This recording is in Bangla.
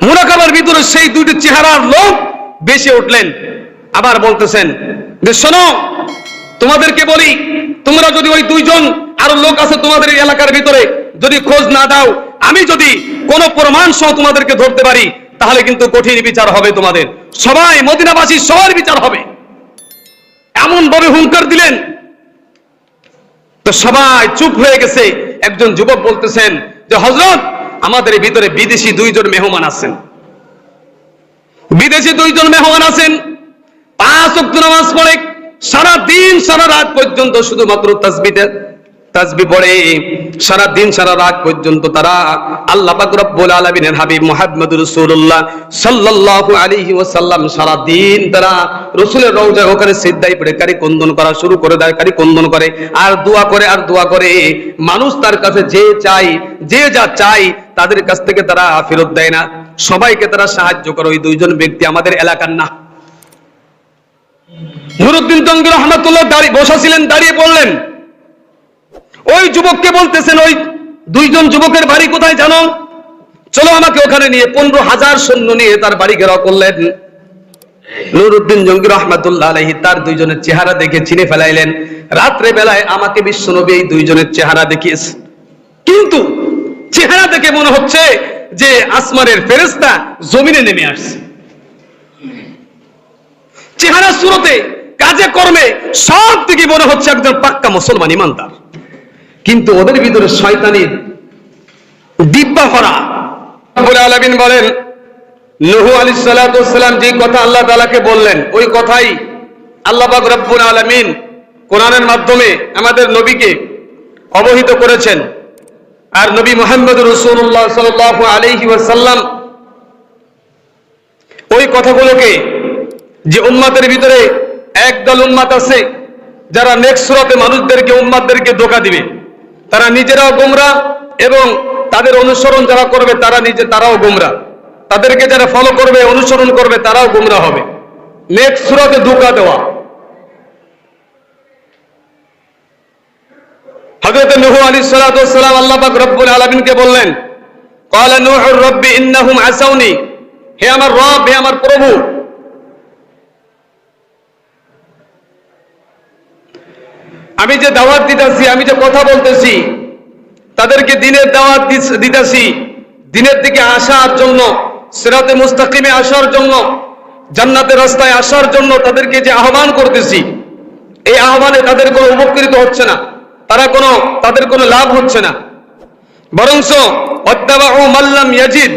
মুরাকাবার ভিতরে সেই দুইটি চেহারার লোক বেশি উঠলেন। আবার বলতেছেন যে শোনো, তোমাদেরকে বলি, তোমরা যদি ওই দুইজন আরো লোক আছে তোমাদের এলাকার ভিতরে যদি খোঁজ না দাও, আমি যদি কোনো প্রমাণ সহ তোমাদেরকে ধরতে পারি, তাহলে কিন্তু কঠিন বিচার হবে তোমাদের, সবাই মদিনাবাসী সবার বিচার হবে, এমন ভাবে হুঙ্কার দিলেন। তো সবাই চুপ হয়ে গেছে। একজন যুবক বলতেছেন যে হযরত, আমাদের ভিতরে বিদেশি দুইজন মেহমান আছেন, বিদেশি দুইজন মেহমান আছেন, 5 ওয়াক্ত নামাজ পড়ে, সারা দিন সারা রাত পর্যন্ত শুধুমাত্র তাসবিহ পড়ে, সারা দিন সারা রাত পর্যন্ত তারা আল্লাহ পাক রব্বুল আলামিনের হাবিব মুহাম্মদুর রাসূলুল্লাহ সাল্লাল্লাহু আলাইহি ওয়াসাল্লাম সারা দিন তারা রাসূলের রওজায় ওখানে সিজদায় পড়ে কারি কন্দন করা শুরু করে দেয়, কারি কন্দন করে আর দোয়া করে আর দোয়া করে। মানুষ তার কাছে যে যা চাই তাদের কাছ থেকে তারা ফেরত দেয় না, সবাইকে তারা সাহায্য করে। ওই দুইজন ব্যক্তি আমাদের এলাকার না। নুরউদ্দিন জঙ্গি রহমাতুল্লাহ বসা ছিলেন, দাঁড়িয়ে পড়লেন। ওই যুবককে বলতেছেন, ওই দুইজন যুবকের বাড়ি কোথায় জানো? চলো আমাকে ওখানে নিয়ে 15,000 সৈন্য নিয়ে তার বাড়ি ঘেরাও করলেন। নুরউদ্দিন জঙ্গি রহমাতুল্লাহ আলাইহি তার দুইজনের চেহারা দেখে চিনে ফেলাইলেন। রাত্রে বেলায় আমাকে বিশ্বনবী এই দুইজনের চেহারা দেখিয়েছে, কিন্তু চেহারা দেখে মনে হচ্ছে যে আসমানের ফেরেশতা জমিনে নেমে আসছে। চেহারা সুরতে কাজে কর্মে সব থেকে মনে হচ্ছে একজন পাক্কা মুসলমান ইমানদার, কিন্তু ওদের ভিতরে শয়তানির দিব্যা ভরা। রব্বুল আলামিন বলেন, নূহ আলাইহিস সালাতু ওয়াস সালাম যে কথা আল্লাহ তাআলাকে বললেন, ওই কথাই আল্লাহ পাক রব্বুল আলামিন কোরআনের মাধ্যমে আমাদের নবীকে অবহিত করেছেন। আর নবী মুহাম্মদুর রাসূলুল্লাহ সাল্লাল্লাহু আলাইহি ওয়াসাল্লাম ওই কথাগুলোকে, যে উম্মতের ভিতরে একদল উম্মত আছে যারা নেক্সট সূরাতে মানুষদেরকে উম্মতদেরকে ধোঁকা দিবে, তারা নিজেরাও গোমরা এবং তাদের অনুসরণ যারা করবে তারাও গোমরা, তাদেরকে যারা ফলো করবে অনুসরণ করবে তারাও গোমরা হবে। নেক্সট সূরাতে ধোঁকা দেওয়া। হযরত নূহ আলাইহিস সালাতু ওয়াস সালাম আল্লাহ পাক রব্বুল আলামিনকে বললেন, ক্বালা নূহুর রাব্বি ইন্নাহুম আসাউনি, হে আমার রব, হে আমার প্রভু, আমি যে দাওয়াত দিতেছি, আমি যে কথা বলতেছি, তাদেরকে দিনের দাওয়াত দিতেছি, দিনের দিকে আসার জন্য, সিরাতে মুস্তাকিমে আসার জন্য, জান্নাতের রাস্তায় আসার জন্য তাদেরকে যে আহ্বান করতেছি, এই আহ্বানে তাদের কোনো উপকৃত হচ্ছে না, তাদের কোনো লাভ হচ্ছে না, বরঞ্চ ওয়াত্তাবাউ মান লাম ইয়াজিদ